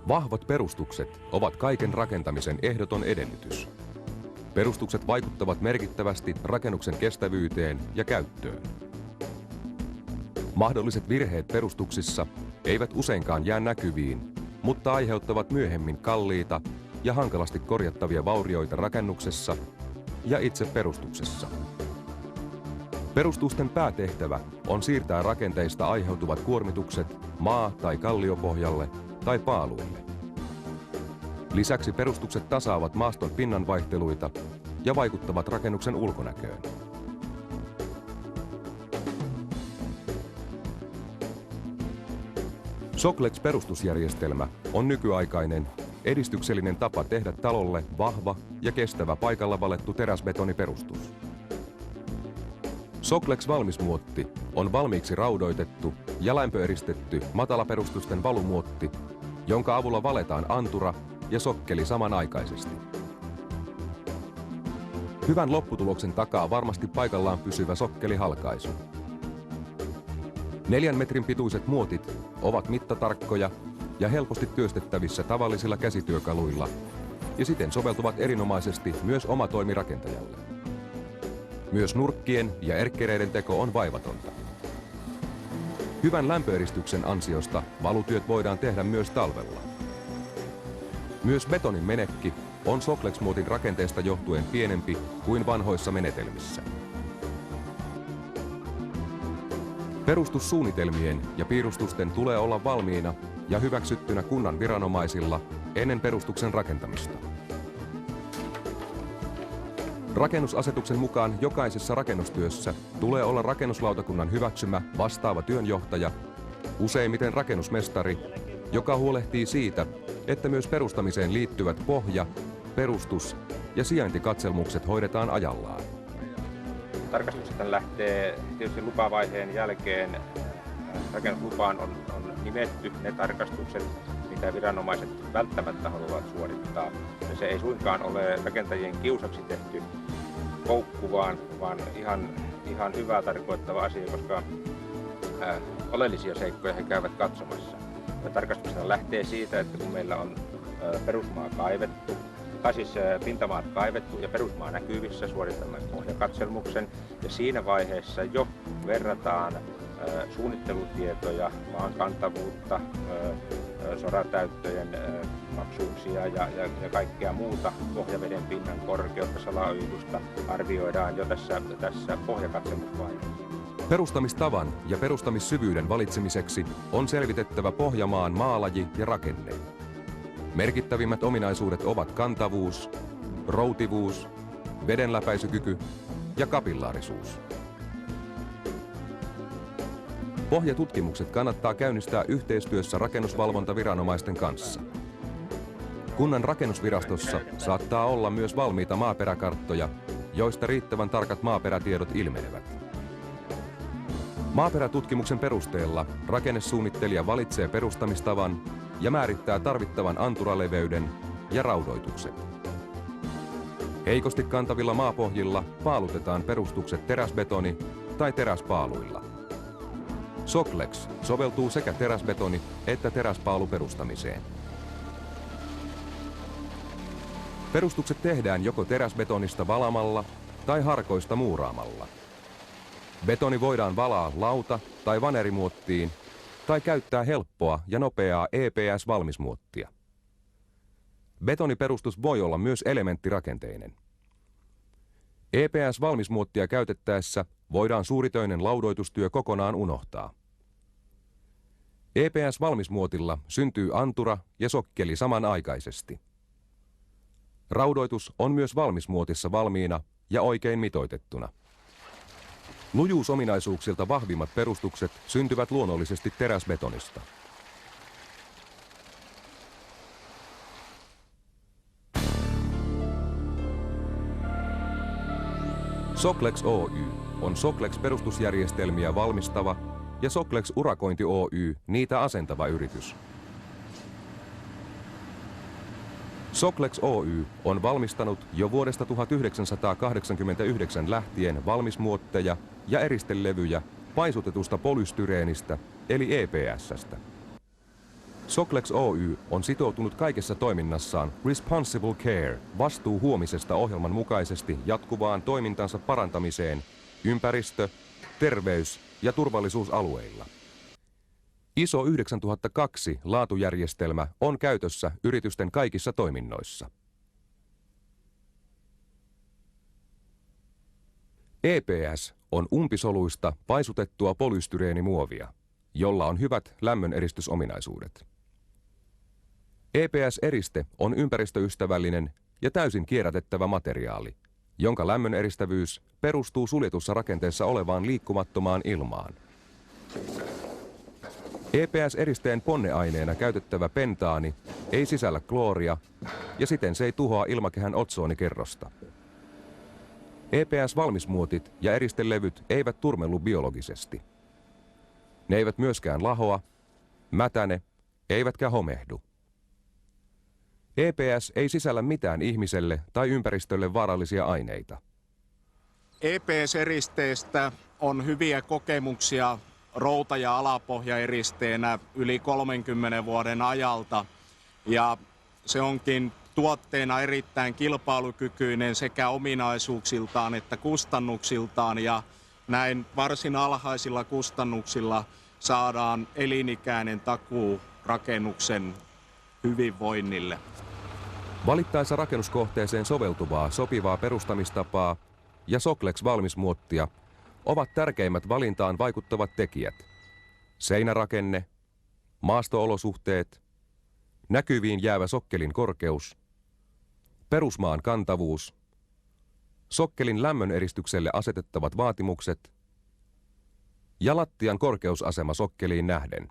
Vahvat perustukset ovat kaiken rakentamisen ehdoton edellytys. Perustukset vaikuttavat merkittävästi rakennuksen kestävyyteen ja käyttöön. Mahdolliset virheet perustuksissa eivät useinkaan jää näkyviin, mutta aiheuttavat myöhemmin kalliita ja hankalasti korjattavia vaurioita rakennuksessa ja itse perustuksessa. Perustusten päätehtävä on siirtää rakenteista aiheutuvat kuormitukset maa- tai kalliopohjalle tai paaluille. Lisäksi perustukset tasaavat maaston pinnanvaihteluita ja vaikuttavat rakennuksen ulkonäköön. Soclex-perustusjärjestelmä on nykyaikainen, edistyksellinen tapa tehdä talolle vahva ja kestävä paikalla valettu teräsbetoniperustus. Soclex-valmismuotti on valmiiksi raudoitettu ja lämpöeristetty matalaperustusten valumuotti, jonka avulla valetaan antura ja sokkeli samanaikaisesti. Hyvän lopputuloksen takaa varmasti paikallaan pysyvä sokkelihalkaisu. 4 metrin pituiset muotit ovat mittatarkkoja ja helposti työstettävissä tavallisilla käsityökaluilla ja siten soveltuvat erinomaisesti myös omatoimirakentajalle. Myös nurkkien ja erkkereiden teko on vaivatonta. Hyvän lämpöeristyksen ansiosta valutyöt voidaan tehdä myös talvella. Myös betonin menekki on Soclex-muotin rakenteesta johtuen pienempi kuin vanhoissa menetelmissä. Perustussuunnitelmien ja piirustusten tulee olla valmiina ja hyväksyttynä kunnan viranomaisilla ennen perustuksen rakentamista. Rakennusasetuksen mukaan jokaisessa rakennustyössä tulee olla rakennuslautakunnan hyväksymä vastaava työnjohtaja, useimmiten rakennusmestari, joka huolehtii siitä, että myös perustamiseen liittyvät pohja-, perustus- ja sijaintikatselmukset hoidetaan ajallaan. Tarkastukset lähtee tietysti lupavaiheen jälkeen. Rakennuslupaan on nimetty ne tarkastukset, mitä viranomaiset välttämättä haluavat suorittaa. Ja se ei suinkaan ole rakentajien kiusaksi tehty koukku, vaan ihan hyvää tarkoittava asia, koska oleellisia seikkoja he käyvät katsomassa. Ja tarkastuksena lähtee siitä, että kun meillä on perusmaa kaivettu, tai siis pintamaat kaivettu ja perusmaa näkyvissä, suoritamme pohjakatselmuksen ja siinä vaiheessa jo verrataan suunnittelutietoja, maan kantavuutta, soratäyttöjen maksuuksia ja kaikkea muuta, pohjaveden pinnan korkeutta, salaojitus arvioidaan jo tässä pohjakatselmusvaiheessa. Perustamistavan ja perustamissyvyyden valitsemiseksi on selvitettävä pohjamaan maalaji ja rakenne. Merkittävimmät ominaisuudet ovat kantavuus, routivuus, vedenläpäisykyky ja kapillaarisuus. Pohjatutkimukset kannattaa käynnistää yhteistyössä rakennusvalvontaviranomaisten kanssa. Kunnan rakennusvirastossa saattaa olla myös valmiita maaperäkarttoja, joista riittävän tarkat maaperätiedot ilmenevät. Maaperätutkimuksen perusteella rakennesuunnittelija valitsee perustamistavan ja määrittää tarvittavan anturaleveyden ja raudoitukset. Heikosti kantavilla maapohjilla paalutetaan perustukset teräsbetoni- tai teräspaaluilla. Soclex soveltuu sekä teräsbetoni- että teräspaalu perustamiseen. Perustukset tehdään joko teräsbetonista valamalla tai harkoista muuraamalla. Betoni voidaan valaa lauta- tai vanerimuottiin tai käyttää helppoa ja nopeaa EPS-valmismuottia. Betoniperustus voi olla myös elementtirakenteinen. EPS-valmismuottia käytettäessä voidaan suuritöinen laudoitustyö kokonaan unohtaa. EPS-valmismuotilla syntyy antura ja sokkeli samanaikaisesti. Raudoitus on myös valmismuotissa valmiina ja oikein mitoitettuna. Lujuusominaisuuksilta vahvimmat perustukset syntyvät luonnollisesti teräsbetonista. Soclex Oy on Soclex-perustusjärjestelmiä valmistava ja Soclex Urakointi Oy niitä asentava yritys. Soclex Oy on valmistanut jo vuodesta 1989 lähtien valmismuotteja ja eristelevyjä paisutetusta polystyreenistä eli EPS:stä. Soclex Oy on sitoutunut kaikessa toiminnassaan Responsible Care, vastuu huomisesta ohjelman mukaisesti jatkuvaan toimintansa parantamiseen ympäristö-, terveys- ja turvallisuusalueilla. ISO 9002 laatujärjestelmä on käytössä yritysten kaikissa toiminnoissa. EPS on umpisoluista paisutettua polystyreenimuovia, jolla on hyvät lämmöneриstysominaisuudet. EPS-eriste on ympäristöystävällinen ja täysin kierrätettävä materiaali, jonka lämmöneristävyys perustuu suljetussa rakenteessa olevaan liikkumattomaan ilmaan. EPS-eristeen ponneaineena käytettävä pentaani ei sisällä klooria ja siten se ei tuhoa ilmakehän otsoonikerrosta. EPS-valmismuotit ja eristelevyt eivät turmellu biologisesti. Ne eivät myöskään lahoa, mätäne, eivätkä homehdu. EPS ei sisällä mitään ihmiselle tai ympäristölle vaarallisia aineita. EPS-eristeestä on hyviä kokemuksia routa- ja alapohjaeristeenä yli 30 vuoden ajalta. Ja se onkin tuotteena erittäin kilpailukykyinen sekä ominaisuuksiltaan että kustannuksiltaan. Ja näin varsin alhaisilla kustannuksilla saadaan elinikäinen takuu rakennuksen hyvinvoinnille. Valittaessa rakennuskohteeseen soveltuvaa, sopivaa perustamistapaa ja Soclex-valmismuottia ovat tärkeimmät valintaan vaikuttavat tekijät: seinärakenne, maasto-olosuhteet, näkyviin jäävä sokkelin korkeus, perusmaan kantavuus, sokkelin lämmöneristykselle asetettavat vaatimukset ja lattian korkeusasema sokkeliin nähden.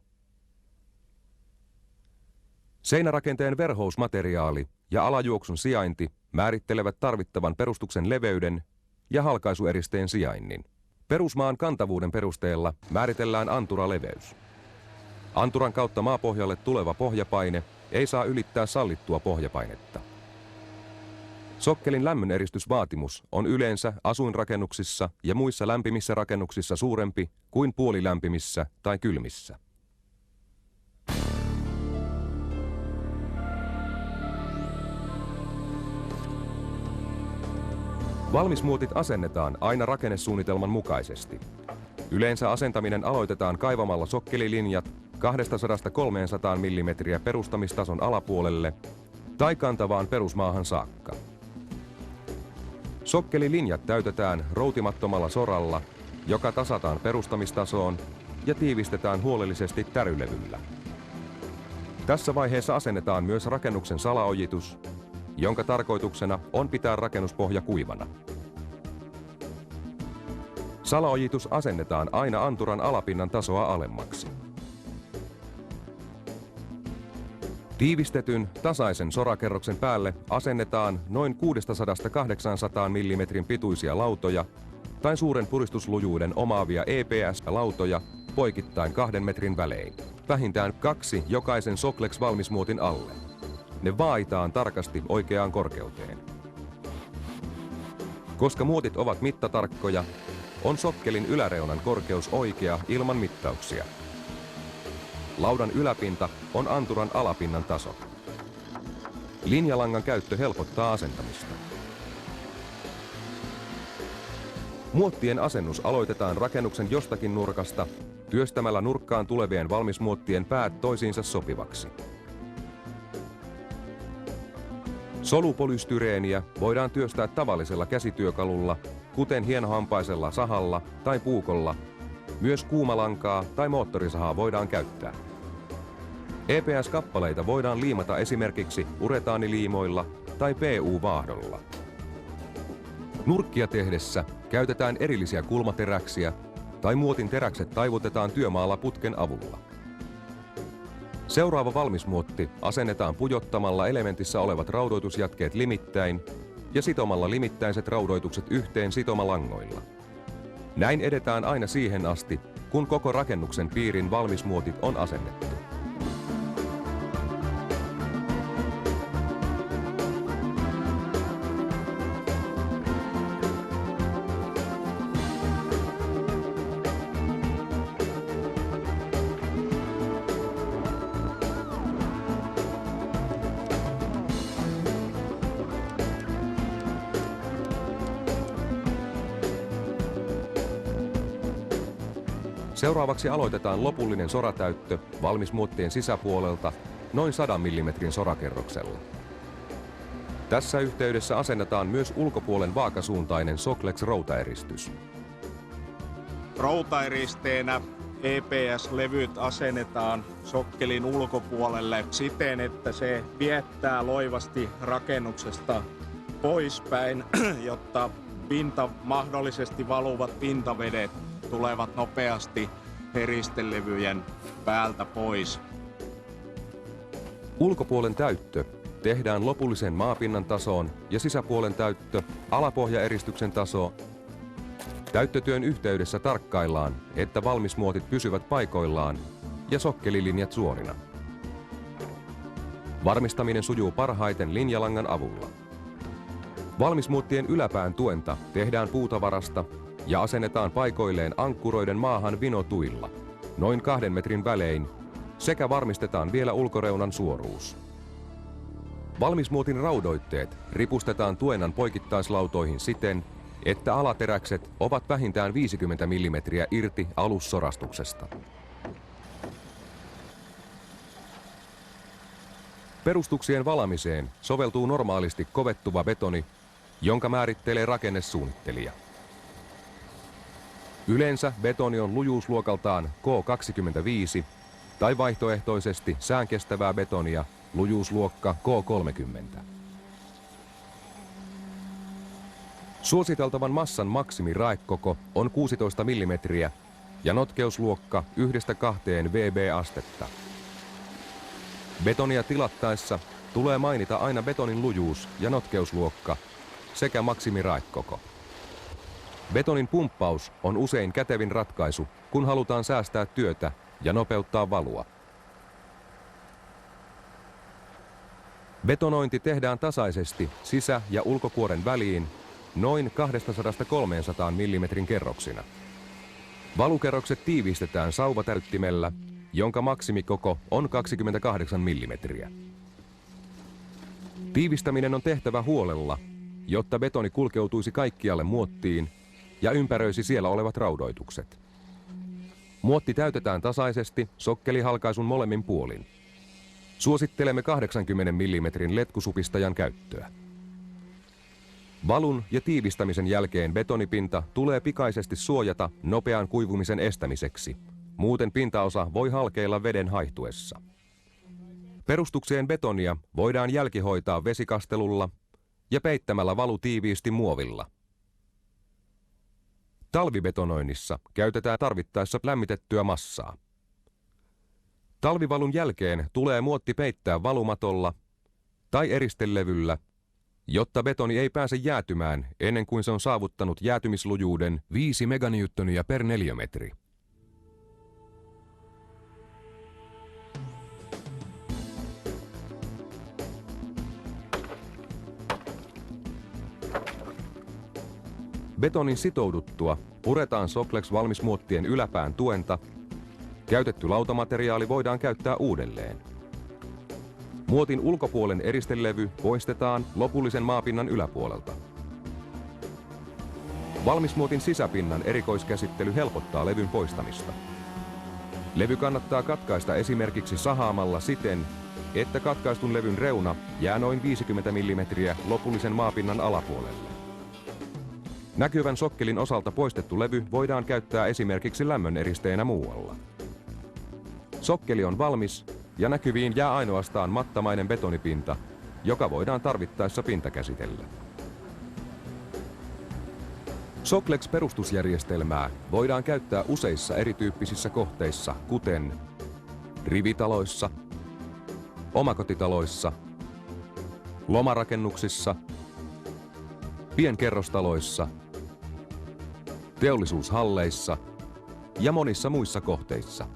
Seinärakenteen verhousmateriaali ja alajuoksun sijainti määrittelevät tarvittavan perustuksen leveyden ja halkaisueristeen sijainnin. Perusmaan kantavuuden perusteella määritellään anturaleveys. Anturan kautta maapohjalle tuleva pohjapaine ei saa ylittää sallittua pohjapainetta. Sokkelin lämmöneristysvaatimus on yleensä asuinrakennuksissa ja muissa lämpimissä rakennuksissa suurempi kuin puolilämpimissä tai kylmissä. Valmismuotit asennetaan aina rakennesuunnitelman mukaisesti. Yleensä asentaminen aloitetaan kaivamalla sokkelilinjat 200–300 mm perustamistason alapuolelle tai kantavaan perusmaahan saakka. Sokkelilinjat täytetään routimattomalla soralla, joka tasataan perustamistasoon ja tiivistetään huolellisesti tärylevyllä. Tässä vaiheessa asennetaan myös rakennuksen salaojitus, jonka tarkoituksena on pitää rakennuspohja kuivana. Salaojitus asennetaan aina anturan alapinnan tasoa alemmaksi. Tiivistetyn, tasaisen sorakerroksen päälle asennetaan noin 600–800 mm pituisia lautoja tai suuren puristuslujuuden omaavia EPS-lautoja poikittain 2 metrin välein. Vähintään 2 jokaisen Soclex-valmismuotin alle. Ne vaaitaan tarkasti oikeaan korkeuteen. Koska muotit ovat mittatarkkoja, on sokkelin yläreunan korkeus oikea ilman mittauksia. Laudan yläpinta on anturan alapinnan taso. Linjalangan käyttö helpottaa asentamista. Muottien asennus aloitetaan rakennuksen jostakin nurkasta työstämällä nurkkaan tulevien valmismuottien päät toisiinsa sopivaksi. Solupolystyreeniä voidaan työstää tavallisella käsityökalulla, kuten hienohampaisella sahalla tai puukolla. Myös kuumalankaa tai moottorisahaa voidaan käyttää. EPS-kappaleita voidaan liimata esimerkiksi uretaaniliimoilla tai PU-vaahdolla. Nurkkia tehdessä käytetään erillisiä kulmateräksiä tai muotin teräkset taivutetaan työmaalla putken avulla. Seuraava valmismuotti asennetaan pujottamalla elementissä olevat raudoitusjatkeet limittäin ja sitomalla limittäiset raudoitukset yhteen sitomalangoilla. Näin edetään aina siihen asti, kun koko rakennuksen piirin valmismuotit on asennettu. Seuraavaksi aloitetaan lopullinen soratäyttö valmismuottien sisäpuolelta noin 100 mm sorakerroksella. Tässä yhteydessä asennetaan myös ulkopuolen vaakasuuntainen Soclex-routaeristys. Routaeristeenä EPS-levyt asennetaan sokkelin ulkopuolelle siten, että se viettää loivasti rakennuksesta poispäin, jotta mahdollisesti valuvat pintavedet tulevat nopeasti eristelevyjen päältä pois. Ulkopuolen täyttö tehdään lopullisen maapinnan tasoon ja sisäpuolen täyttö alapohjaeristyksen tasoon. Täyttötyön yhteydessä tarkkaillaan, että valmismuotit pysyvät paikoillaan ja sokkelilinjat suorina. Varmistaminen sujuu parhaiten linjalangan avulla. Valmismuottien yläpään tuenta tehdään puutavarasta ja asennetaan paikoilleen ankkuroiden maahan vinotuilla, noin 2 metrin välein, sekä varmistetaan vielä ulkoreunan suoruus. Valmismuotin raudoitteet ripustetaan tuennan poikittaislautoihin siten, että alateräkset ovat vähintään 50 mm irti alussorastuksesta. Perustuksien valamiseen soveltuu normaalisti kovettuva betoni, jonka määrittelee rakennesuunnittelija. Yleensä betoni on lujuusluokaltaan K25 tai vaihtoehtoisesti säänkestävää betonia lujuusluokka K30. Suositeltavan massan maksimiraekoko on 16 mm ja notkeusluokka 1-2 VB-astetta. Betonia tilattaessa tulee mainita aina betonin lujuus ja notkeusluokka sekä maksimiraekoko. Betonin pumppaus on usein kätevin ratkaisu, kun halutaan säästää työtä ja nopeuttaa valua. Betonointi tehdään tasaisesti sisä- ja ulkokuoren väliin noin 200–300 mm kerroksina. Valukerrokset tiivistetään sauvatäyttimellä, jonka maksimikoko on 28 mm. Tiivistäminen on tehtävä huolella, jotta betoni kulkeutuisi kaikkialle muottiin ja ympäröisi siellä olevat raudoitukset. Muotti täytetään tasaisesti sokkelihalkaisun molemmin puolin. Suosittelemme 80 mm letkusupistajan käyttöä. Valun ja tiivistämisen jälkeen betonipinta tulee pikaisesti suojata nopean kuivumisen estämiseksi. Muuten pintaosa voi halkeilla veden haihtuessa. Perustukseen betonia voidaan jälkihoitaa vesikastelulla ja peittämällä valu tiiviisti muovilla. Talvibetonoinnissa käytetään tarvittaessa lämmitettyä massaa. Talvivalun jälkeen tulee muotti peittää valumatolla tai eristelevyllä, jotta betoni ei pääse jäätymään ennen kuin se on saavuttanut jäätymislujuuden 5 meganewtonia per neliömetri. Betonin sitouduttua puretaan Soclex-valmismuottien yläpään tuenta. Käytetty lautamateriaali voidaan käyttää uudelleen. Muotin ulkopuolen eristelevy poistetaan lopullisen maapinnan yläpuolelta. Valmismuotin sisäpinnan erikoiskäsittely helpottaa levyn poistamista. Levy kannattaa katkaista esimerkiksi sahaamalla siten, että katkaistun levyn reuna jää noin 50 mm lopullisen maapinnan alapuolelle. Näkyvän sokkelin osalta poistettu levy voidaan käyttää esimerkiksi lämmön eristeenä muualla. Sokkeli on valmis ja näkyviin jää ainoastaan mattamainen betonipinta, joka voidaan tarvittaessa pintakäsitellä. Soclex-perustusjärjestelmää voidaan käyttää useissa erityyppisissä kohteissa, kuten rivitaloissa, omakotitaloissa, lomarakennuksissa, pienkerrostaloissa, teollisuushalleissa ja monissa muissa kohteissa.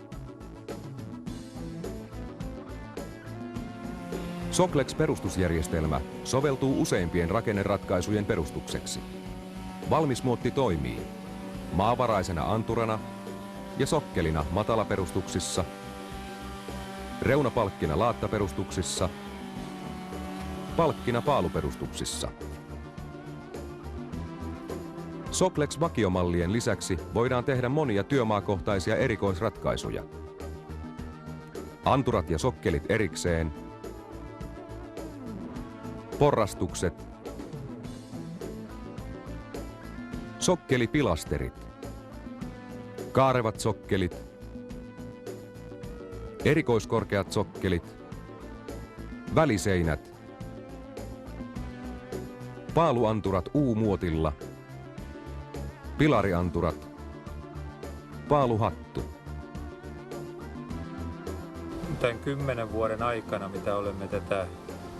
Soclex-perustusjärjestelmä soveltuu useimpien rakenneratkaisujen perustukseksi. Valmismuotti toimii maavaraisena anturana ja sokkelina matalaperustuksissa, reunapalkkina laattaperustuksissa, palkkina paaluperustuksissa. Soclex-vakiomallien lisäksi voidaan tehdä monia työmaakohtaisia erikoisratkaisuja. Anturat ja sokkelit erikseen, porrastukset, sokkelipilasterit, kaarevat sokkelit, erikoiskorkeat sokkelit, väliseinät, paaluanturat U-muotilla, pilarianturat, paaluhattu. Tämän 10 vuoden aikana, mitä olemme tätä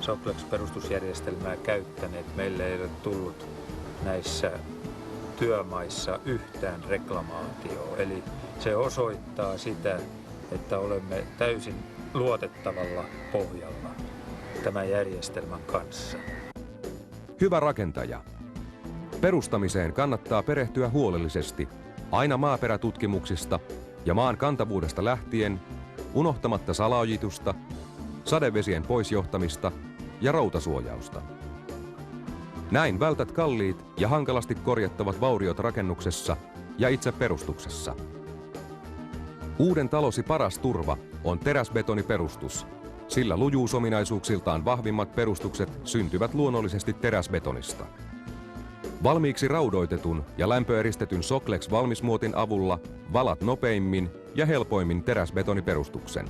Soclex-perustusjärjestelmää käyttäneet, meille ei ole tullut näissä työmaissa yhtään reklamaatioa. Eli se osoittaa sitä, että olemme täysin luotettavalla pohjalla tämän järjestelmän kanssa. Hyvä rakentaja. Perustamiseen kannattaa perehtyä huolellisesti, aina maaperätutkimuksista ja maan kantavuudesta lähtien, unohtamatta salaojitusta, sadevesien poisjohtamista ja routasuojausta. Näin vältät kalliit ja hankalasti korjattavat vauriot rakennuksessa ja itse perustuksessa. Uuden talosi paras turva on teräsbetoniperustus, sillä lujuusominaisuuksiltaan vahvimmat perustukset syntyvät luonnollisesti teräsbetonista. Valmiiksi raudoitetun ja lämpöeristetyn Soclex-valmismuotin avulla valat nopeimmin ja helpoimmin teräsbetoniperustuksen.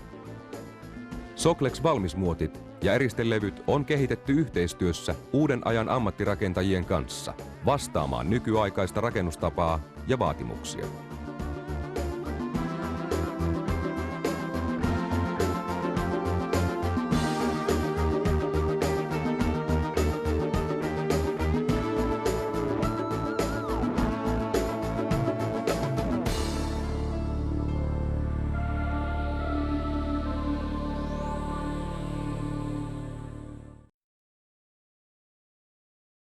Soclex-valmismuotit ja eristelevyt on kehitetty yhteistyössä uuden ajan ammattirakentajien kanssa vastaamaan nykyaikaista rakennustapaa ja vaatimuksia.